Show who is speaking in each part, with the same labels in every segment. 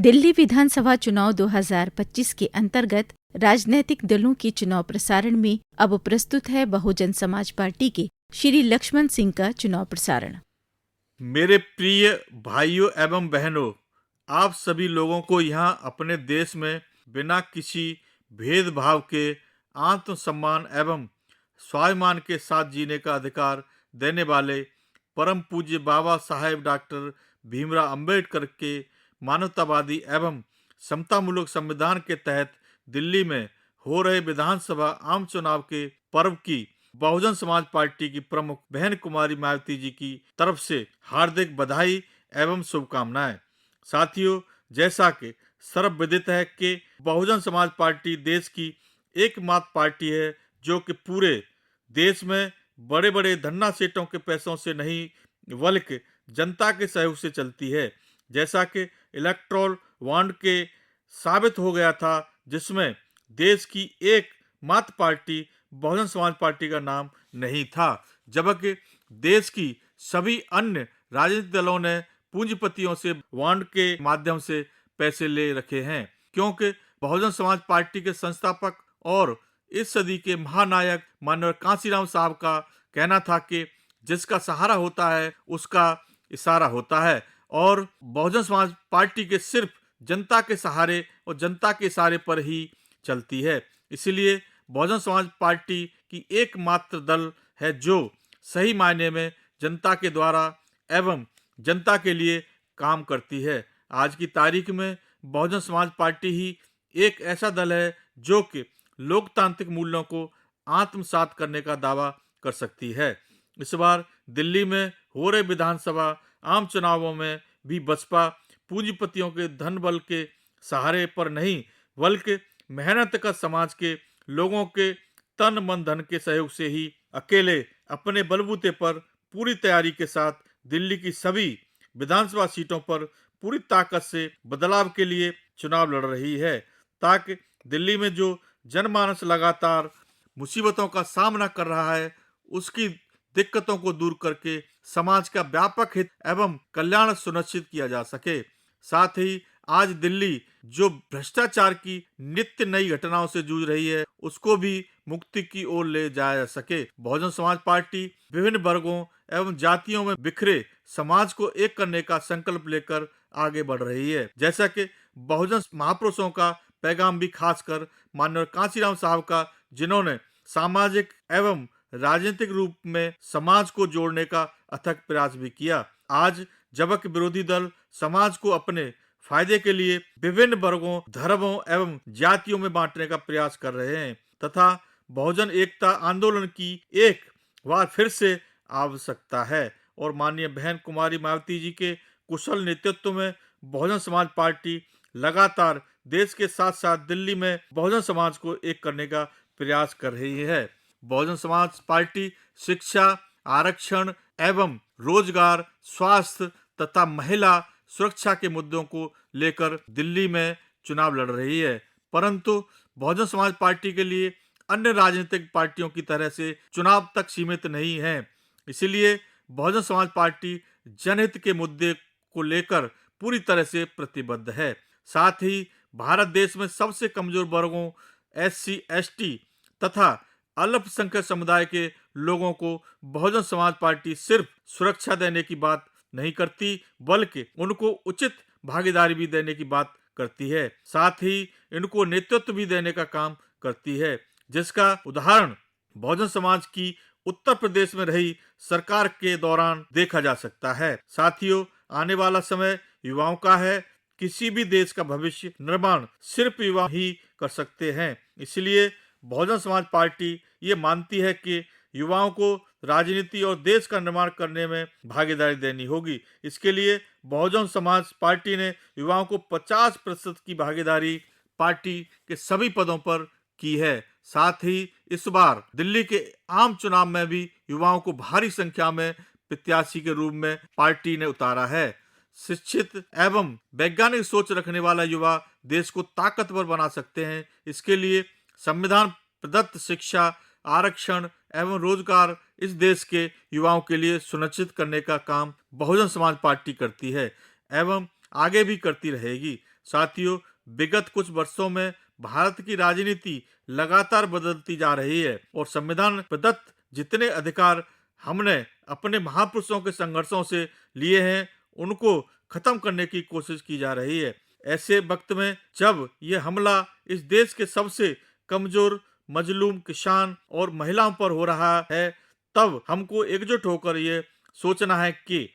Speaker 1: दिल्ली विधानसभा चुनाव 2025 के अंतर्गत राजनीतिक दलों के चुनाव प्रसारण में अब प्रस्तुत है बहुजन समाज पार्टी के श्री लक्ष्मण सिंह का चुनाव प्रसारण।
Speaker 2: मेरे प्रिय भाइयों एवं बहनों, आप सभी लोगों को यहाँ अपने देश में बिना किसी भेदभाव के आत्मसम्मान एवं स्वाभिमान के साथ जीने का अधिकार देने वाले परम पूज्य बाबा साहेब डॉक्टर भीमराव अंबेडकर के मानवतावादी एवं समतामूलक संविधान के तहत दिल्ली में हो रहे विधानसभा आम चुनाव के पर्व की बहुजन समाज पार्टी की प्रमुख बहन कुमारी मायावती जी की तरफ से हार्दिक बधाई एवं शुभकामनाएं। साथियों, जैसा कि सर्वविदित है कि बहुजन समाज पार्टी देश की एकमात्र पार्टी है जो कि पूरे देश में बड़े बड़े धन्ना सेठों के पैसों से नहीं बल्कि जनता के सहयोग से चलती है। जैसा कि इलेक्टोरल बॉन्ड के साबित हो गया था, जिसमें देश की एकमात्र पार्टी बहुजन समाज पार्टी का नाम नहीं था, जबकि देश की सभी अन्य राजनीतिक दलों ने पूंजीपतियों से बॉन्ड के माध्यम से पैसे ले रखे हैं। क्योंकि बहुजन समाज पार्टी के संस्थापक और इस सदी के महानायक माननीय कांशीराम साहब का कहना था कि जिसका सहारा होता है उसका इशारा होता है, और बहुजन समाज पार्टी के सिर्फ जनता के सहारे और जनता के इशारे पर ही चलती है। इसलिए बहुजन समाज पार्टी की एकमात्र दल है जो सही मायने में जनता के द्वारा एवं जनता के लिए काम करती है। आज की तारीख में बहुजन समाज पार्टी ही एक ऐसा दल है जो कि लोकतांत्रिक मूल्यों को आत्मसात करने का दावा कर सकती है। इस बार दिल्ली में हो रहे विधानसभा आम चुनावों में भी बसपा पूंजीपतियों के धन बल के सहारे पर नहीं बल्कि मेहनत का समाज के लोगों के तन मन धन के सहयोग से ही अकेले अपने बलबूते पर पूरी तैयारी के साथ दिल्ली की सभी विधानसभा सीटों पर पूरी ताकत से बदलाव के लिए चुनाव लड़ रही है, ताकि दिल्ली में जो जनमानस लगातार मुसीबतों का सामना कर रहा है उसकी दिक्कतों को दूर करके समाज का व्यापक हित एवं कल्याण सुनिश्चित किया जा सके। साथ ही आज दिल्ली जो भ्रष्टाचार की नित्य नई घटनाओं से जूझ रही है उसको भी मुक्ति की ओर ले जाया जा सके। बहुजन समाज पार्टी विभिन्न वर्गों एवं जातियों में बिखरे समाज को एक करने का संकल्प लेकर आगे बढ़ रही है। जैसा कि बहुजन महापुरुषों का पैगाम भी खासकर माननीय कांशीराम साहब का, जिन्होंने सामाजिक एवं राजनीतिक रूप में समाज को जोड़ने का अथक प्रयास भी किया। आज जबकि विरोधी दल समाज को अपने फायदे के लिए विभिन्न वर्गों, धर्मों एवं जातियों में बांटने का प्रयास कर रहे हैं तथा बहुजन एकता आंदोलन की एक बार फिर से आवश्यकता है, और माननीय बहन कुमारी मायावती जी के कुशल नेतृत्व में बहुजन समाज पार्टी लगातार देश के साथ साथ दिल्ली में बहुजन समाज को एक करने का प्रयास कर रही है। बहुजन समाज पार्टी शिक्षा, आरक्षण एवं रोजगार, स्वास्थ्य तथा महिला सुरक्षा के मुद्दों को लेकर दिल्ली में चुनाव लड़ रही है, परंतु बहुजन समाज पार्टी के लिए अन्य राजनीतिक पार्टियों की तरह से चुनाव तक सीमित नहीं है। इसलिए बहुजन समाज पार्टी जनहित के मुद्दे को लेकर पूरी तरह से प्रतिबद्ध है। साथ ही भारत देश में सबसे कमजोर वर्गों, SC, ST तथा अल्पसंख्यक समुदाय के लोगों को बहुजन समाज पार्टी सिर्फ सुरक्षा देने की बात नहीं करती बल्कि उनको उचित भागीदारी भी देने की बात करती है। साथ ही इनको नेतृत्व भी देने का काम करती है, जिसका उदाहरण बहुजन समाज की उत्तर प्रदेश में रही सरकार के दौरान देखा जा सकता है। साथियों, आने वाला समय युवाओं का है। किसी भी देश का भविष्य निर्माण सिर्फ युवा ही कर सकते हैं। इसलिए बहुजन समाज पार्टी ये मानती है कि युवाओं को राजनीति और देश का निर्माण करने में भागीदारी देनी होगी। इसके लिए बहुजन समाज पार्टी ने युवाओं को 50% की भागीदारी पार्टी के सभी पदों पर की है। साथ ही इस बार दिल्ली के आम चुनाव में भी युवाओं को भारी संख्या में प्रत्याशी के रूप में पार्टी ने उतारा है। शिक्षित एवं वैज्ञानिक सोच रखने वाला युवा देश को ताकतवर बना सकते हैं। इसके लिए संविधान प्रदत्त शिक्षा, आरक्षण एवं रोजगार इस देश के युवाओं के लिए सुनिश्चित करने का काम बहुजन समाज पार्टी करती है एवं आगे भी करती रहेगी। साथियों, विगत कुछ वर्षों में भारत की राजनीति लगातार बदलती जा रही है और संविधान प्रदत्त जितने अधिकार हमने अपने महापुरुषों के संघर्षों से लिए हैं, उनको खत्म करने की कोशिश की जा रही है। ऐसे वक्त में जब ये हमला इस देश के सबसे कमजोर, मजलूम किसान और महिलाओं पर हो रहा है, तब हमको एकजुट होकर ये सोचना है कि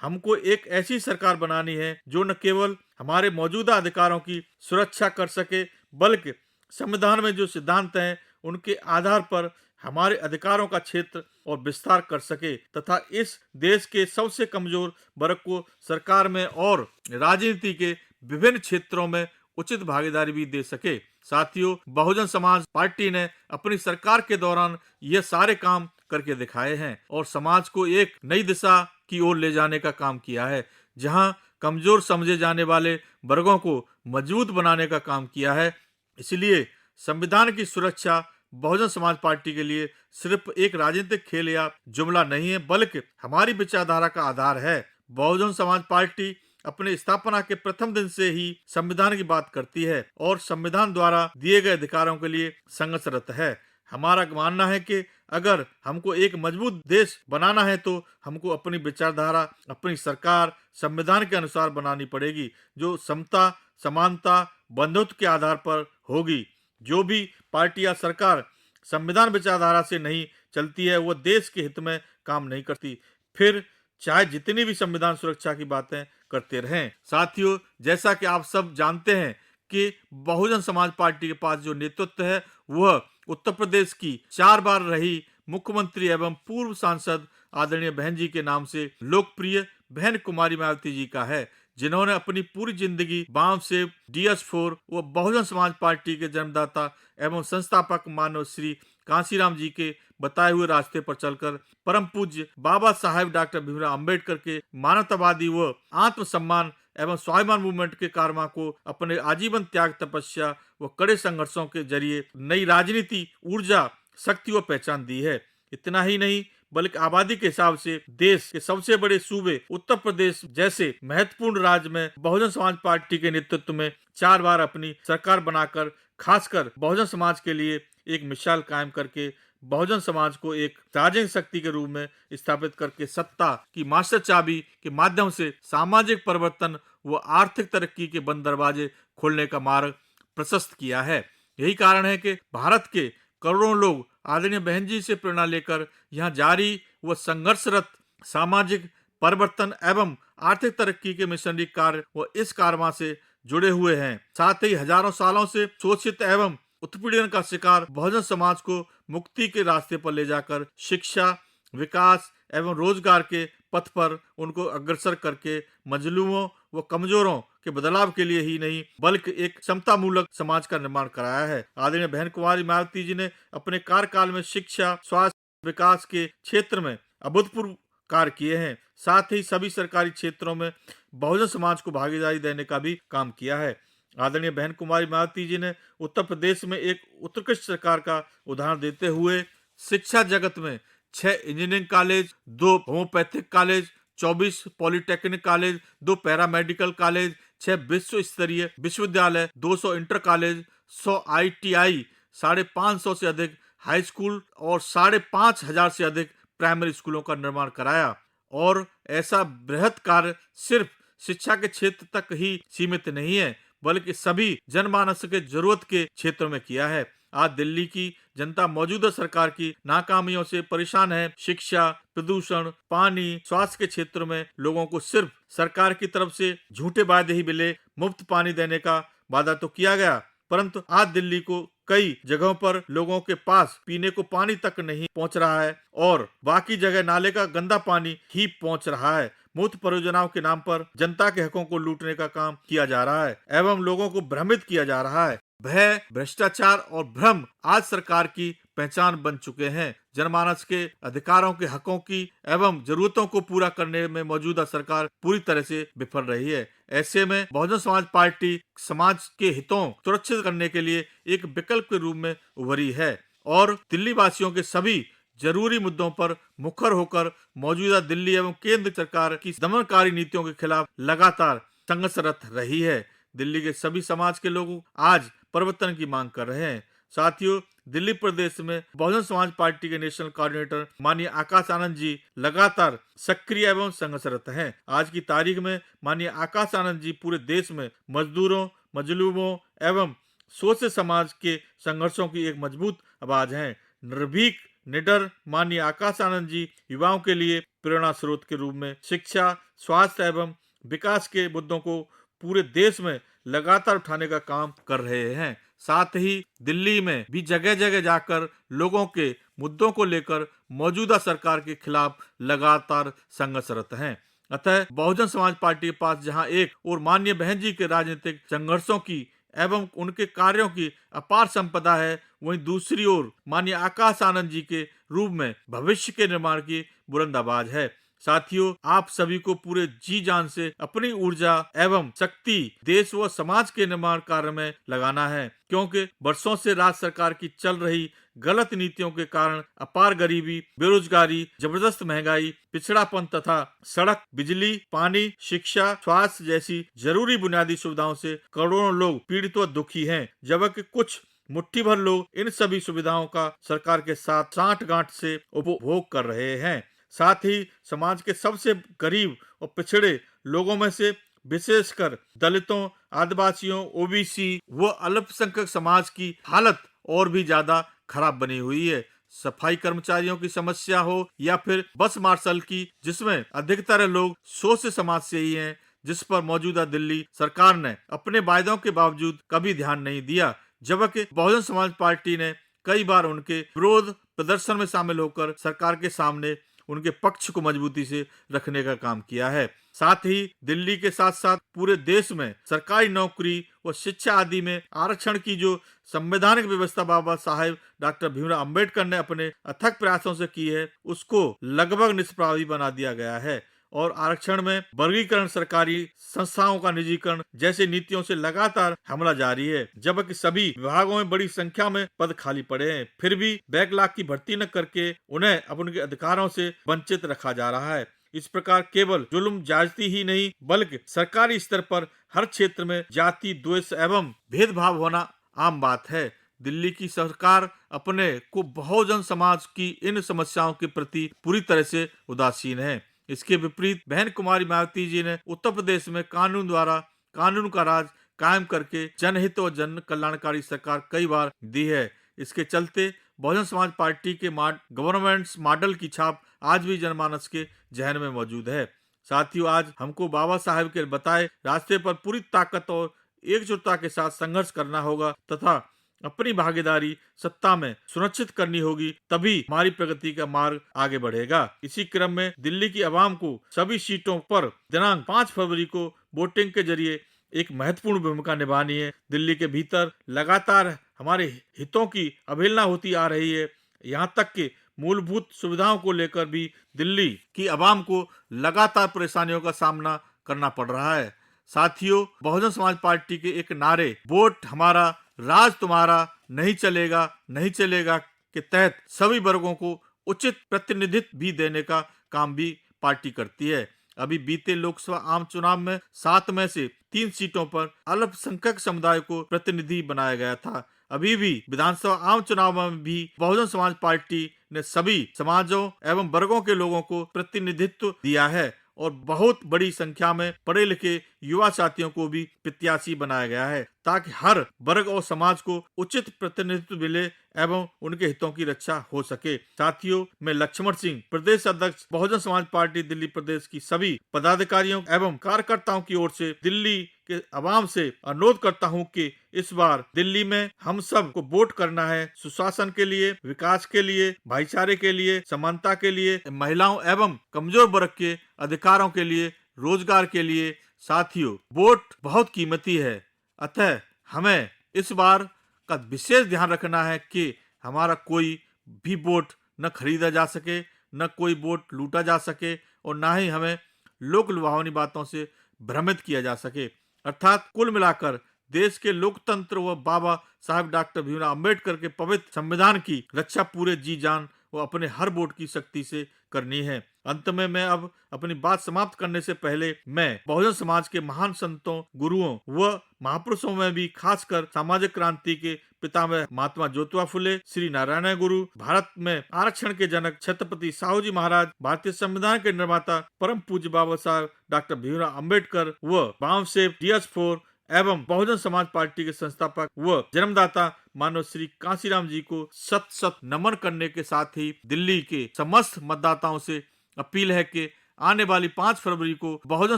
Speaker 2: हमको एक ऐसी सरकार बनानी है जो न केवल हमारे मौजूदा अधिकारों की सुरक्षा कर सके, बल्कि संविधान में जो सिद्धांत हैं उनके आधार पर हमारे अधिकारों का क्षेत्र और विस्तार कर सके तथा इस देश के सबसे कमजोर वर्ग को सरकार में और राजनीति के विभिन्न क्षेत्रों में उचित भागीदारी भी दे सके। साथियों, बहुजन समाज पार्टी ने अपनी सरकार के दौरान ये सारे काम करके दिखाए हैं और समाज को एक नई दिशा की ओर ले जाने का काम किया है, जहां कमजोर समझे जाने वाले वर्गों को मजबूत बनाने का काम किया है। इसलिए संविधान की सुरक्षा बहुजन समाज पार्टी के लिए सिर्फ एक राजनीतिक खेल या जुमला नहीं है, बल्कि हमारी विचारधारा का आधार है। बहुजन समाज पार्टी अपने स्थापना के प्रथम दिन से ही संविधान की बात करती है और संविधान द्वारा दिए गए अधिकारों के लिए संघर्षरत है। हमारा मानना है कि अगर हमको एक मजबूत देश बनाना है तो हमको अपनी विचारधारा, अपनी सरकार संविधान के अनुसार बनानी पड़ेगी, जो समता, समानता, बंधुत्व के आधार पर होगी। जो भी पार्टी या सरकार संविधान विचारधारा से नहीं चलती है, वो देश के हित में काम नहीं करती, फिर चाहे जितनी भी संविधान सुरक्षा की बातें करते रहें। साथियों, जैसा कि आप सब जानते हैं कि बहुजन समाज पार्टी के पास जो नेतृत्व है वह उत्तर प्रदेश की 4 बार रही मुख्यमंत्री एवं पूर्व सांसद आदरणीय बहन जी के नाम से लोकप्रिय बहन कुमारी मायावती जी का है, जिन्होंने अपनी पूरी जिंदगी बाम से DS4 व बहुजन समाज पार्टी के जन्मदाता एवं संस्थापक मानव श्री कांशीराम जी के बताए हुए रास्ते पर चलकर परम पूज्य बाबा साहेब डॉक्टर भीमराव अंबेडकर के मानवतावादी व आत्म सम्मान एवं स्वाभिमान मूवमेंट के कारवा को अपने आजीवन त्याग, तपस्या व कड़े संघर्षों के जरिए नई राजनीति, ऊर्जा, शक्ति व पहचान दी है। इतना ही नहीं बल्कि आबादी के हिसाब से देश के सबसे बड़े सूबे उत्तर प्रदेश जैसे महत्वपूर्ण राज्य में बहुजन समाज पार्टी के नेतृत्व में 4 बार अपनी सरकार बनाकर खासकर बहुजन समाज के लिए एक मिसाल कायम करके बहुजन समाज को एक राजनीतिक शक्ति के रूप में स्थापित करके सत्ता की मास्टर चाबी के माध्यम से सामाजिक परिवर्तन व आर्थिक तरक्की के बंद दरवाजे खोलने का मार्ग प्रशस्त किया है। यही कारण है कि भारत के करोड़ों लोग आदरणीय बहन जी से प्रेरणा लेकर यहाँ जारी व संघर्षरत सामाजिक परिवर्तन एवं आर्थिक तरक्की के मिशनरी कार्य व इस कारवां से जुड़े हुए हैं। साथ ही हजारों सालों से शोषित एवं उत्पीड़न का शिकार बहुजन समाज को मुक्ति के रास्ते पर ले जाकर शिक्षा, विकास एवं रोजगार के पथ पर उनको अग्रसर करके मजलूमों व कमजोरों के बदलाव के लिए ही नहीं बल्कि एक समतामूलक समाज का निर्माण कराया है। आदरणीय बहन कुमारी मायावती जी ने अपने कार्यकाल में शिक्षा, स्वास्थ्य, विकास के क्षेत्र में अभूतपूर्व कार्य किए हैं। साथ ही सभी सरकारी क्षेत्रों में बहुजन समाज को भागीदारी देने का भी काम किया है। आदरणीय बहन कुमारी मायावती जी ने उत्तर प्रदेश में एक उत्कृष्ट सरकार का उदाहरण देते हुए शिक्षा जगत में 6 engineering college, 2 homeopathic college, 24 polytechnic college, 2 paramedical college, 6 विश्व स्तरीय विश्वविद्यालय, 200 इंटर कॉलेज, 100 ITI, 550 से अधिक हाई स्कूल और 5,500 से अधिक प्राइमरी स्कूलों का निर्माण कराया। और ऐसा बृहत कार्य सिर्फ शिक्षा के क्षेत्र तक ही सीमित नहीं है बल्कि सभी जनमानस के जरूरत के क्षेत्रों में किया है। आज दिल्ली की जनता मौजूदा सरकार की नाकामियों से परेशान है। शिक्षा, प्रदूषण, पानी, स्वास्थ्य के क्षेत्र में लोगों को सिर्फ सरकार की तरफ से झूठे वादे ही मिले। मुफ्त पानी देने का वादा तो किया गया, परंतु आज दिल्ली को कई जगहों पर लोगों के पास पीने को पानी तक नहीं पहुंच रहा है और बाकी जगह नाले का गंदा पानी ही पहुंच रहा है। मुफ्त परियोजनाओं के नाम पर जनता के हकों को लूटने का काम किया जा रहा है एवं लोगों को भ्रमित किया जा रहा है। भय, भ्रष्टाचार और भ्रम आज सरकार की पहचान बन चुके हैं। जनमानस के अधिकारों के हकों की एवं जरूरतों को पूरा करने में मौजूदा सरकार पूरी तरह से विफल रही है। ऐसे में बहुजन समाज पार्टी समाज के हितों सुरक्षित करने के लिए एक विकल्प के रूप में उभरी है और दिल्ली वासियों के सभी जरूरी मुद्दों पर मुखर होकर मौजूदा दिल्ली एवं केंद्र सरकार की दमनकारी नीतियों के खिलाफ लगातार संघर्षरत रही है। दिल्ली के सभी समाज के लोग आज परिवर्तन की मांग कर रहे हैं। साथियों, दिल्ली प्रदेश में बहुजन समाज पार्टी के नेशनल कोऑर्डिनेटर माननीय आकाश आनंद जी लगातार सक्रिय एवं संघर्षरत हैं। आज की तारीख में माननीय आकाश आनंद जी पूरे देश में मजदूरों, मजलूमों एवं शोषित समाज के संघर्षों की एक मजबूत आवाज हैं। निर्भीक निडर माननीय आकाश आनंद जी युवाओं के लिए प्रेरणा स्रोत के रूप में शिक्षा, स्वास्थ्य एवं विकास के मुद्दों को पूरे देश में लगातार उठाने का काम कर रहे हैं। साथ ही दिल्ली में भी जगह जगह जाकर लोगों के मुद्दों को लेकर मौजूदा सरकार के खिलाफ लगातार संघर्षरत हैं। अतः बहुजन समाज पार्टी के पास जहां एक और माननीय बहन जी के राजनीतिक संघर्षों की एवं उनके कार्यों की अपार संपदा है, वहीं दूसरी ओर माननीय आकाश आनंद जी के रूप में भविष्य के निर्माण की बुलंद आवाज है। साथियों, आप सभी को पूरे जी जान से अपनी ऊर्जा एवं शक्ति देश व समाज के निर्माण कार्य में लगाना है, क्योंकि वर्षों से राज्य सरकार की चल रही गलत नीतियों के कारण अपार गरीबी, बेरोजगारी, जबरदस्त महंगाई, पिछड़ापन तथा सड़क, बिजली, पानी, शिक्षा, स्वास्थ्य जैसी जरूरी बुनियादी सुविधाओं से करोड़ों लोग पीड़ित व दुखी हैं, जबकि कुछ मुट्ठी भर लोग इन सभी सुविधाओं का सरकार के साथ सांठगांठ से उपभोग कर रहे हैं। साथ ही समाज के सबसे गरीब और पिछड़े लोगों में से विशेषकर दलितों, आदिवासियों, ओबीसी व अल्पसंख्यक समाज की हालत और भी ज्यादा खराब बनी हुई है। सफाई कर्मचारियों की समस्या हो या फिर बस मार्शल की, जिसमें अधिकतर लोग शोषित समाज से ही हैं, जिस पर मौजूदा दिल्ली सरकार ने अपने वायदों के बावजूद कभी ध्यान नहीं दिया, जबकि बहुजन समाज पार्टी ने कई बार उनके विरोध प्रदर्शन में शामिल होकर सरकार के सामने उनके पक्ष को मजबूती से रखने का काम किया है। साथ ही दिल्ली के साथ साथ पूरे देश में सरकारी नौकरी व शिक्षा आदि में आरक्षण की जो संवैधानिक व्यवस्था बाबा साहेब डॉक्टर भीमराव अंबेडकर ने अपने अथक प्रयासों से की है, उसको लगभग निष्प्रभावी बना दिया गया है और आरक्षण में वर्गीकरण, सरकारी संस्थाओं का निजीकरण जैसे नीतियों से लगातार हमला जारी है, जबकि सभी विभागों में बड़ी संख्या में पद खाली पड़े हैं। फिर भी बैकलॉग की भर्ती न करके उन्हें अपने अधिकारों से वंचित रखा जा रहा है। इस प्रकार केवल जुल्म ज्यादती ही नहीं, बल्कि सरकारी स्तर पर हर क्षेत्र में जाति, द्वेष एवं भेदभाव होना आम बात है। दिल्ली की सरकार अपने को बहुजन समाज की इन समस्याओं के प्रति पूरी तरह से उदासीन है। इसके विपरीत बहन कुमारी मायावती जी ने उत्तर प्रदेश में कानून का राज कायम करके जनहित और जन कल्याणकारी सरकार कई बार दी है। इसके चलते बहुजन समाज पार्टी के गवर्नमेंट्स मॉडल की छाप आज भी जनमानस के जहन में मौजूद है। साथियों, आज हमको बाबा साहेब के बताए रास्ते पर पूरी ताकत और एकजुटता के साथ संघर्ष करना होगा तथा अपनी भागीदारी सत्ता में सुनिश्चित करनी होगी, तभी हमारी प्रगति का मार्ग आगे बढ़ेगा। इसी क्रम में दिल्ली की आवाम को सभी सीटों पर दिनांक 5 फरवरी को वोटिंग के जरिए एक महत्वपूर्ण भूमिका निभानी है। दिल्ली के भीतर लगातार हमारे हितों की अवहेलना होती आ रही है, यहाँ तक कि मूलभूत सुविधाओं को लेकर भी दिल्ली की आवाम को लगातार परेशानियों का सामना करना पड़ रहा है। साथियों, बहुजन समाज पार्टी के एक नारे वोट हमारा राज तुम्हारा नहीं चलेगा के तहत सभी वर्गों को उचित प्रतिनिधित्व भी देने का काम भी पार्टी करती है। अभी बीते लोकसभा आम चुनाव में 7 में से 3 सीटों पर अल्पसंख्यक समुदाय को प्रतिनिधि बनाया गया था। अभी भी विधानसभा आम चुनाव में भी बहुजन समाज पार्टी ने सभी समाजों एवं वर्गों के लोगों को प्रतिनिधित्व दिया है और बहुत बड़ी संख्या में पढ़े लिखे युवा साथियों को भी प्रत्याशी बनाया गया है, ताकि हर वर्ग और समाज को उचित प्रतिनिधित्व मिले एवं उनके हितों की रक्षा हो सके। साथियों, मैं लक्ष्मण सिंह, प्रदेश अध्यक्ष बहुजन समाज पार्टी दिल्ली प्रदेश की सभी पदाधिकारियों एवं कार्यकर्ताओं की ओर से दिल्ली के आवाम से अनुरोध करता हूं कि इस बार दिल्ली में हम सब को वोट करना है सुशासन के लिए, विकास के लिए, भाईचारे के लिए, समानता के लिए, महिलाओं एवं कमजोर वर्ग के अधिकारों के लिए, रोजगार के लिए। साथियों, वोट बहुत कीमती है, अतः हमें इस बार का विशेष ध्यान रखना है कि हमारा कोई भी वोट न खरीदा जा सके, न कोई वोट लूटा जा सके और न ही हमें लोक लुभावनी बातों से भ्रमित किया जा सके। अर्थात कुल मिलाकर देश के लोकतंत्र व बाबा साहब डॉक्टर भीमराव अंबेडकर के पवित्र संविधान की रक्षा पूरे जी जान व अपने हर वोट की शक्ति से करनी है। अंत में मैं अब अपनी बात समाप्त करने से पहले मैं बहुजन समाज के महान संतों, गुरुओं व महापुरुषों में भी खासकर सामाजिक क्रांति के पितामह महात्मा ज्योतिबा फुले, श्री नारायण गुरु, भारत में आरक्षण के जनक छत्रपति साहू जी महाराज, भारतीय संविधान के निर्माता परम पूज्य बाबा साहब डॉक्टर भीमराव अंबेडकर व बामसेव DS4 एवं बहुजन समाज पार्टी के संस्थापक व जन्मदाता मानव श्री कांसीराम जी को शत शत नमन करने के साथ ही दिल्ली के समस्त मतदाताओं से अपील है कि आने वाली 5 फरवरी को बहुजन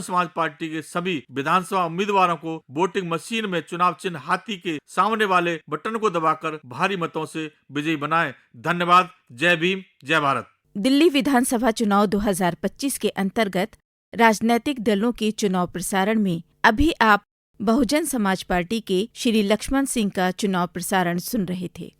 Speaker 2: समाज पार्टी के सभी विधानसभा उम्मीदवारों को वोटिंग मशीन में चुनाव चिन्ह हाथी के सामने वाले बटन को दबाकर भारी मतों से विजयी बनाएं। धन्यवाद। जय भीम, जय भारत।
Speaker 1: दिल्ली विधानसभा चुनाव 2025 के अंतर्गत राजनीतिक दलों के चुनाव प्रसारण में अभी आप बहुजन समाज पार्टी के श्री लक्ष्मण सिंह का चुनाव प्रसारण सुन रहे थे।